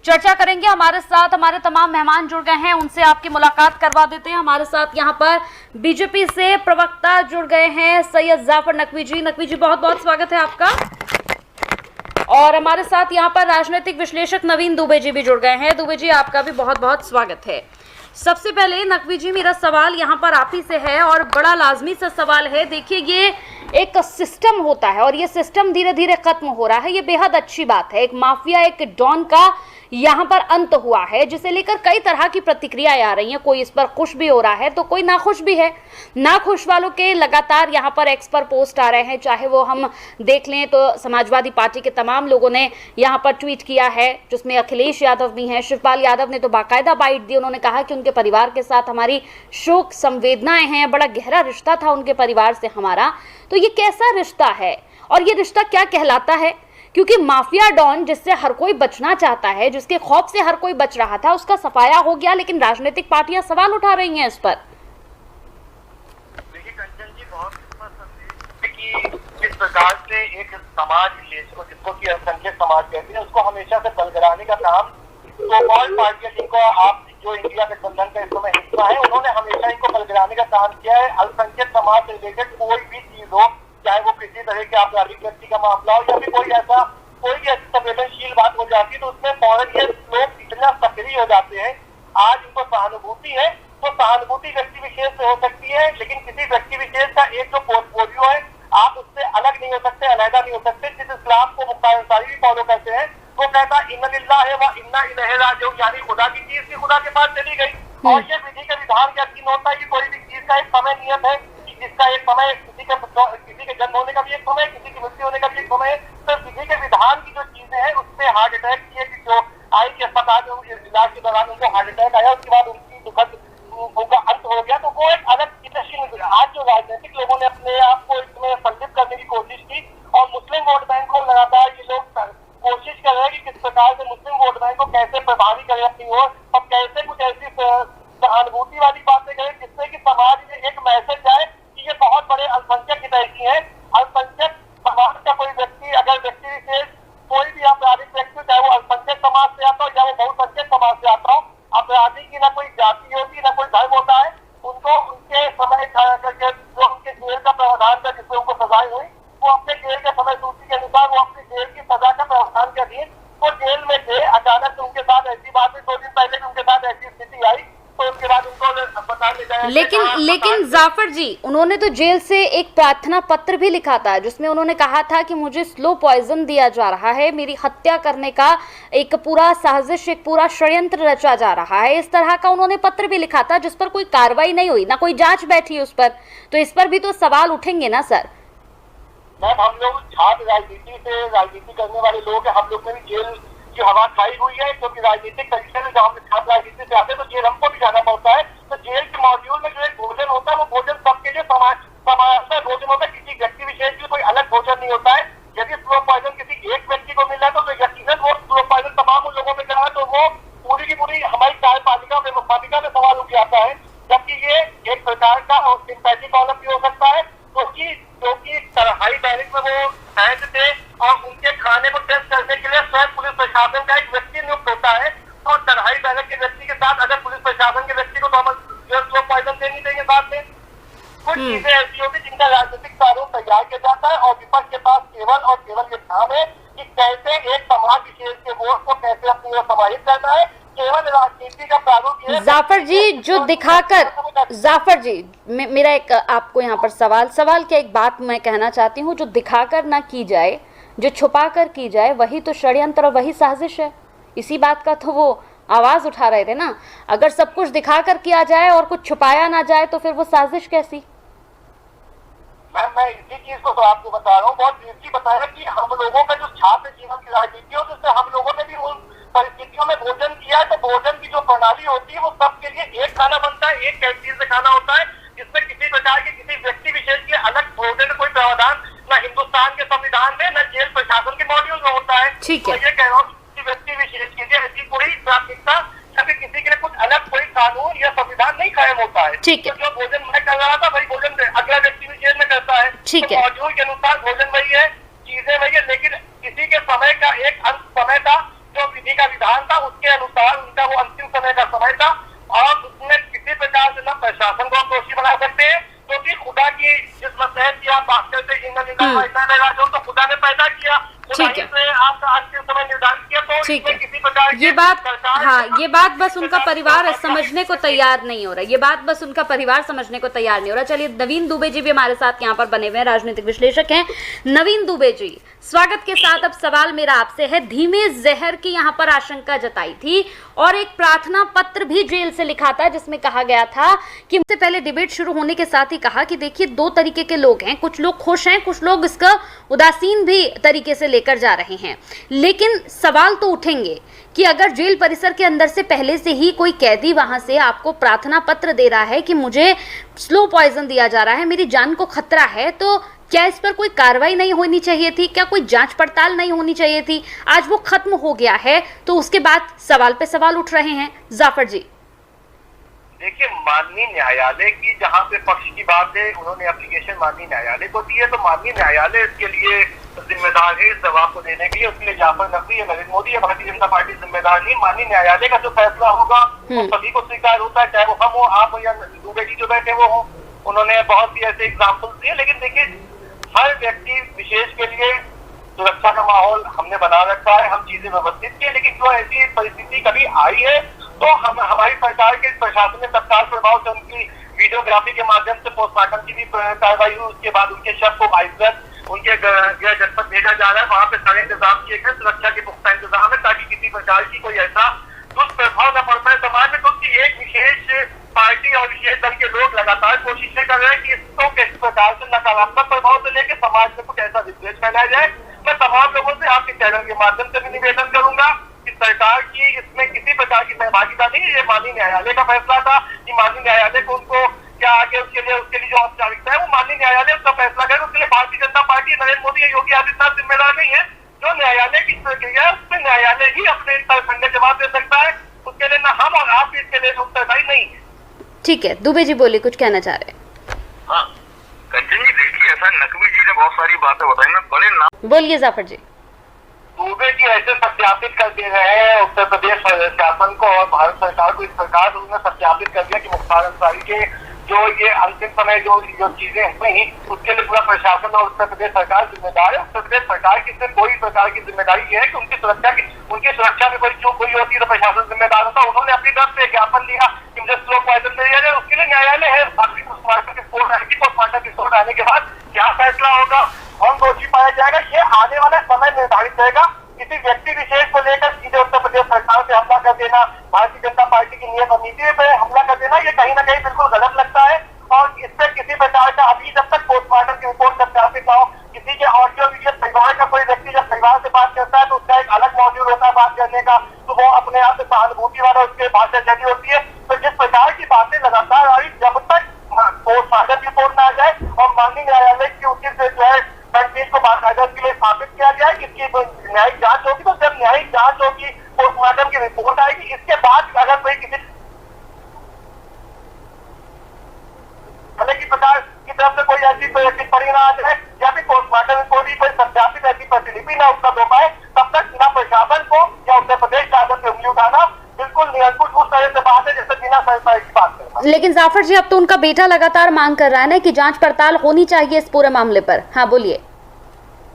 चर्चा करेंगे। हमारे साथ हमारे तमाम मेहमान जुड़ गए हैं, उनसे आपकी मुलाकात करवा देते हैं। हमारे साथ यहाँ पर बीजेपी से प्रवक्ता जुड़ गए हैं सैयद जाफर नकवी जी। नकवी जी, बहुत बहुत स्वागत है आपका। और हमारे साथ यहाँ पर राजनीतिक विश्लेषक नवीन दुबे जी भी जुड़ गए हैं। दुबे जी, आपका भी बहुत बहुत स्वागत है। सबसे पहले नकवी जी, मेरा सवाल यहाँ पर आप ही से है और बड़ा लाजमी सा सवाल है। देखिए, ये एक सिस्टम होता है और ये सिस्टम धीरे धीरे खत्म हो रहा है, ये बेहद अच्छी बात है। एक माफिया, एक डॉन का यहाँ पर अंत हुआ है, जिसे लेकर कई तरह की प्रतिक्रियाएं आ रही हैं। कोई इस पर खुश भी हो रहा है तो कोई नाखुश भी है। नाखुश वालों के लगातार यहाँ पर एक्स पर पोस्ट आ रहे हैं, चाहे वो हम देख लें तो समाजवादी पार्टी के तमाम लोगों ने यहाँ पर ट्वीट किया है, जिसमें अखिलेश यादव भी हैं। शिवपाल यादव ने तो बाकायदा बाइट दी, उन्होंने कहा कि उनके परिवार के साथ हमारी शोक संवेदनाएं हैं, बड़ा गहरा रिश्ता था उनके परिवार से हमारा। तो ये कैसा रिश्ता है और ये रिश्ता क्या कहलाता है? क्योंकि माफिया डॉन जिससे हर कोई बचना चाहता है, जिसके खौफ से हर कोई बच रहा था, उसका सफाया हो गया, लेकिन राजनीतिक पार्टियां सवाल उठा रही हैं इस पर। देखिए कंचन जी, बहुत कि जिस प्रकार से एक समाज जिसको कि अल्पसंख्यक समाज कहते हैं, उसको हमेशा से बलगराने का काम तो ऑल पार्टियां जिनको आप जो इंडिया गठबंधन का इस समय हिस्सा है, उन्होंने हमेशा इनको बलगराने का काम किया है। अल्पसंख्यक समाज से रिलेटेड कोई भी चीज हो, चाहे वो किसी तरह के आपराधिक व्यक्ति का मामला हो या फिर कोई भी ऐसी संवेदनशील बात हो जाती है, तो उसमें फौरन ये लोग इतना सक्रिय हो जाते हैं। आज इनको सहानुभूति है तो सहानुभूति व्यक्ति विशेष से हो सकती है, लेकिन किसी व्यक्ति विशेष का एक जो पोर्टफोलियो है, आप उससे अलग नहीं हो सकते, अलहदा नहीं हो सकते। जिस इस्लाम को मुख्तार अंसारी भी फॉलो करते हैं, वो कहता है इन्ना लिल्लाह है व इन्ना इलैहि राजिऊन, यानी खुदा की चीज की खुदा के पास चली गई। और ये विधि का विधान यकीन होता है कि कोई भी चीज का एक समय नियत है, जिसका एक समय, किसी के जन्म होने का भी एक समय, किसी की मृत्यु होने का भी एक समय। तो विधि के विधान की जो चीजें हैं, उससे हार्ट अटैक की जो आई के अस्पताल में इलाज के दौरान उनको हार्ट अटैक आया, उसके बाद उनकी दुखद उनका अंत हो गया, तो वो एक अलग चिंताशील। आज जो राजनीतिक लोगों ने अपने आप को इसमें संलिप्त करने की कोशिश की और मुस्लिम वोट बैंक को लगातार ये लोग कोशिश कर रहे हैं कि किस प्रकार से मुस्लिम वोट बैंक को कैसे प्रभावी करें अपनी ओर, और कैसे कुछ ऐसी सहानुभूति वाली बातें करें जिससे कि समाज में एक मैसेज जाए कि ये बहुत बड़े अल्पसंख्यक हितैषी हैं। अल्पसंख्यक समाज का कोई व्यक्ति, अगर व्यक्ति विशेष कोई भी आपराधिक व्यक्ति, चाहे वो अल्पसंख्यक समाज से आता हो या वो बहुसंख्यक समाज से आता हो, अपराधी की ना कोई जाति होती, ना कोई धर्म होता है। उनको उनके समय जो उनके जेल का प्रावधान था, जिससे उनको सजाएं हुई, वो अपने जेल के समय सूची के अनुसार वो अपनी जेल की सजा का प्रावधान के अधीन वो जेल में थे। अचानक उनके साथ ऐसी बात हुई, 2 दिन पहले भी उनके साथ ऐसी स्थिति आई, तो उसके बाद उनको अस्पताल ले जाया। लेकिन जाफर जी, उन्होंने तो जेल से एक प्रार्थना पत्र भी लिखा था, जिसमें उन्होंने कहा था कि मुझे स्लो पॉइजन दिया जा रहा है, मेरी हत्या करने का एक पूरा साजिश, एक पूरा षड्यंत्र रचा जा रहा है। इस तरह का उन्होंने पत्र भी लिखा था, जिस पर कोई कार्रवाई नहीं हुई, ना कोई जांच बैठी उस पर। तो इस पर भी तो सवाल उठेंगे ना सर? मैम, हम लोग छात्र राजनीति करने वाले लोग हैं, हम लोग ने भी जेल की हवा खाई हुई है, क्योंकि राजनीतिक तरीके से जब हम छात्र राजनीति से आते हैं तो जेल हमको भी जाना पड़ता है। तो जेल के मॉड्यूल में जो एक भोजन होता है, वो भोजन सबके लिए समानांतर भोजन होता है, किसी व्यक्ति विशेष के लिए कोई अलग भोजन नहीं होता है। यदि स्लो पॉइजन किसी एक व्यक्ति को मिल रहा है तो यकीनन वो स्लो पॉइजन तमाम उन लोगों में जा रहा है, तो वो पूरी की पूरी हमारी कार्यपालिका व्यवस्थापिका में सवाल उठ जाता है। जबकि ये एक प्रकार का सिंपैथी कॉलम भी हो सकता है, क्योंकि तरहाई बैरिक में वो कैद थे और उनके खाने को टेस्ट करने के लिए स्वयं पुलिस प्रशासन का एक व्यक्ति नियुक्त होता है। तो तरहाई बैरिक के व्यक्ति के साथ अगर पुलिस प्रशासन के व्यक्ति को तो हम स्लो पॉइजन देनी चाहिए साथ में। कुछ चीजें ऐसी होती जिनका राजनीतिक प्रारूप तैयार किया जाता है और विपक्ष के पास केवल और केवल ये काम है कि कैसे एक समाज विशेष के वोट को कैसे अपनी ओर समाहित करना है। केवल राजनीति का प्रारूप ये। जाफर जी, जो दिखाकर, जाफर जी, मेरा एक आपको यहाँ पर सवाल क्या, एक बात मैं कहना चाहती हूँ, जो दिखाकर ना की जाए, जो छुपा कर की जाए, वही तो षड्यंत्र और वही साजिश है। इसी बात का तो वो आवाज उठा रहे थे ना। अगर सब कुछ दिखाकर किया जाए और कुछ छुपाया ना जाए तो फिर वो साजिश कैसी? मैं इसी चीज को तो आपको बता रहा हूँ, बहुत दृष्टि बताया कि हम लोगों का जो छात्र जीवन की राजनीति हो, जिससे हम लोगों ने भी उन परिस्थितियों में भोजन किया है। तो भोजन की जो प्रणाली होती है, वो सबके लिए एक खाना बनता है, एक कैंटीन से खाना होता है, जिसमें किसी प्रकार के किसी व्यक्ति विशेष के अलग भोजन कोई प्रावधान न हिंदुस्तान के संविधान में, न जेल प्रशासन के मॉड्यूल में होता है। ठीक है। तो ये कह रहा हूँ, किसी व्यक्ति विशेष के लिए ऐसी कोई प्राथमिकता या फिर किसी के लिए कुछ अलग कोई कानून या संविधान नहीं कायम होता है। ठीक है। तो जो भोजन मैं कर रहा था, वही भोजन अगला व्यक्ति विशेष में करता है। ठीक है। मॉड्यूल के अनुसार भोजन वही है, चीजें वही है, लेकिन किसी के समय का एक अंत समय था जो विधि का का विधान था, उसके अनुसार उनका वो अंतिम समय का समय था और उसमें किसी प्रकार से न प्रशासन को दोषी बना सकते हैं, क्योंकि खुदा की जिस मतहत की आप बात करते हैं तो खुदा ने पैदा किया, ठीक है, आपका अंतिम समय निर्धारित किया, तो ठीक है। किसी प्रकार ये बात, हाँ, ये बात बस उनका परिवार समझने को तैयार नहीं हो रहा, ये बात बस उनका परिवार समझने को तैयार नहीं हो रहा। चलिए, नवीन दुबे जी भी हमारे साथ यहाँ पर बने हुए हैं, राजनीतिक विश्लेषक हैं। नवीन दुबे जी, स्वागत के साथ अब सवाल मेरा आपसे है, धीमे जहर की यहाँ पर आशंका जताई थी और एक प्रार्थना पत्र भी जेल से लिखा था जिसमें कहा गया था कि उससे पहले डिबेट शुरू होने के साथ ही कहा कि देखिए, दो तरीके के लोग हैं, कुछ लोग खुश हैं, कुछ लोग इसका उदासीन भी तरीके से लेकर जा रहे हैं। लेकिन सवाल तो उठेंगे कि अगर जेल परिसर के अंदर से पहले से ही कोई कैदी वहां से आपको प्रार्थना पत्र दे रहा है कि मुझे स्लो पॉइजन दिया जा रहा है, मेरी जान को खतरा है, तो क्या इस पर कोई कार्रवाई नहीं होनी चाहिए थी? क्या कोई जांच पड़ताल नहीं होनी चाहिए थी? आज वो खत्म हो गया है तो उसके बाद सवाल पे सवाल उठ रहे हैं। जाफर जी, देखिए, माननीय न्यायालय की जहाँ पे पक्ष की बात है, उन्होंने एप्लीकेशन माननीय न्यायालय को दी है, तो माननीय न्यायालय इसके लिए जिम्मेदार है इस जवाब को देने के लिए। उसके लिए जाफर नकवी या नरेंद्र मोदी या भारतीय जनता पार्टी जिम्मेदार नहीं। माननीय न्यायालय का जो फैसला होगा वो सभी को स्वीकार होता है, चाहे वो हम हो, आप हो या दुबे जी जो बैठे वो हो। उन्होंने बहुत सी ऐसे एग्जाम्पल दिए, लेकिन देखिए, हर व्यक्ति विशेष के लिए सुरक्षा का माहौल हमने बना रखा है, हम चीजें व्यवस्थित की, लेकिन जो ऐसी परिस्थिति कभी आई है तो हम हमारी सरकार के प्रशासन ने तत्काल प्रभाव से उनकी वीडियोग्राफी के माध्यम से पोस्टमार्टम की भी कार्रवाई हुई। उसके बाद उनके शव को आइसलैंड उनके गृह जनपद भेजा जा रहा है, वहां पे सारे इंतजाम किए गए, सुरक्षा के पुख्ता इंतजाम है, ताकि किसी प्रकार की कोई ऐसा दुष्प्रभाव न पड़ पाए समाज में। क्योंकि एक विशेष पार्टी और विशेष दल के लोग लगातार कोशिशें कर रहे हैं कि इसको किस प्रकार से नकारात्मक प्रभाव से लेकर समाज में कुछ ऐसा विद्वेष फैलाया जाए। मैं तमाम लोगों से आपके चैनल के माध्यम से भी निवेदन करूंगा कि सरकार की इसमें किसी प्रकार की सहभागिता नहीं। ये माननीय न्यायालय का फैसला था कि माननीय न्यायालय को उनको क्या आगे उसके लिए जो औपचारिकता है वो माननीय न्यायालय उसका फैसला करे। उसके लिए भारतीय जनता पार्टी, नरेंद्र मोदी या योगी आदित्यनाथ जिम्मेदार नहीं है। जो न्यायालय की प्रक्रिया है उसमें न्यायालय ही अपने खंडे जवाब दे सकता है, उसके लिए न हम और आप भी इसके लिए उत्तरदायी नहीं है। ठीक है, दुबे जी बोले, कुछ कहना चाह रहे हैं? हाँ, कंचन जी, देखिए, ऐसा नकवी जी ने बहुत सारी बातें बताई, मैं बड़े नाम बोलिए जाफर जी। दुबे जी ऐसे सत्यापित कर दे रहे हैं उत्तर प्रदेश शासन को और भारत सरकार को। इस प्रकार उन्होंने सत्यापित कर दिया कि मुख्तार अंसारी के जो ये अंतिम समय जो चीजें हुई उसके लिए पूरा प्रशासन और उत्तर प्रदेश सरकार जिम्मेदार है। उत्तर प्रदेश सरकार की सिर्फ कोई प्रकार की जिम्मेदारी ये है कि उनकी सुरक्षा में कोई चूक हुई होती है तो प्रशासन जिम्मेदार होता है। उन्होंने अपनी तरफ से ज्ञापन लिया कि मुझे स्लो पॉइजन दिया जाए, उसके लिए न्यायालय है। पोस्टमार्टम की रिपोर्ट आने के बाद क्या फैसला होगा, कौन दोषी पाया जाएगा, ये आने वाला समय निर्धारित रहेगा। किसी व्यक्ति विशेष को लेकर सीधे उत्तर प्रदेश सरकार पे हमला कर देना, भारतीय जनता पार्टी की नियत और नीति पे हमला कर देना, ये कहीं ना कहीं बिल्कुल गलत लगता है। और इससे किसी प्रकार का अभी जब तक पोस्टमार्टम की रिपोर्ट सत्यापित ना हो, किसी के ऑडियो वीडियो, परिवार का कोई व्यक्ति जब परिवार से बात करता है तो उसका एक अलग मॉड्यूल होता है बात करने का, तो वो अपने आप से सहानुभूति वाला उसके भाषा चली होती है। तो जिस प्रकार की बातें लगातार आ रही, जब तक पोस्टमार्टम की रिपोर्ट ना आ जाए और माननीय न्यायालय की उचित जो है खंडपीठ को बाकायदा के लिए स्थापित किया जाए, इसकी न्यायिक जांच होगी, तो जब न्यायिक जांच होगी, पोस्टमार्टम की रिपोर्ट आएगी, इसके बाद अगर कोई किसी की प्रकार की तरफ से कोई ऐसी टिप्पणी ना आ जाए या फिर पोस्टमार्टम रिपोर्ट की कोई सत्यापित ऐसी प्रतिलिपि ना उपलब्ध हो पाए, तब तक न प्रशासन को या उत्तर प्रदेश शासन पे उंगली उठाना बिल्कुल निरंकुश उस तरह से बात है जैसे बिना सरकार की बात करना। लेकिन जाफर जी, अब तो उनका बेटा लगातार मांग कर रहा है ना कि जांच पड़ताल होनी चाहिए इस पूरे मामले पर। हाँ, बोलिए।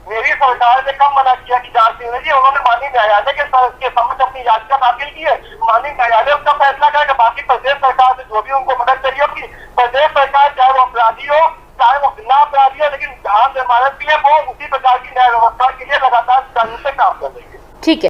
मेरी सरकार ने कब मना किया कि जांच नहीं होगी? उन्होंने माननीय न्यायालय के समक्ष अपनी याचिका दाखिल की है, माननीय न्यायालय उसका फैसला करेगा। बाकी प्रदेश सरकार से जो भी उनको मदद चाहिए होगी, प्रदेश सरकार चाहे वो अपराधी हो चाहे वो बिना अपराधी हो, लेकिन आम जमानत के लिए वो उसी प्रकार की न्याय व्यवस्था के लिए लगातार से काम कर रही है। ठीक है।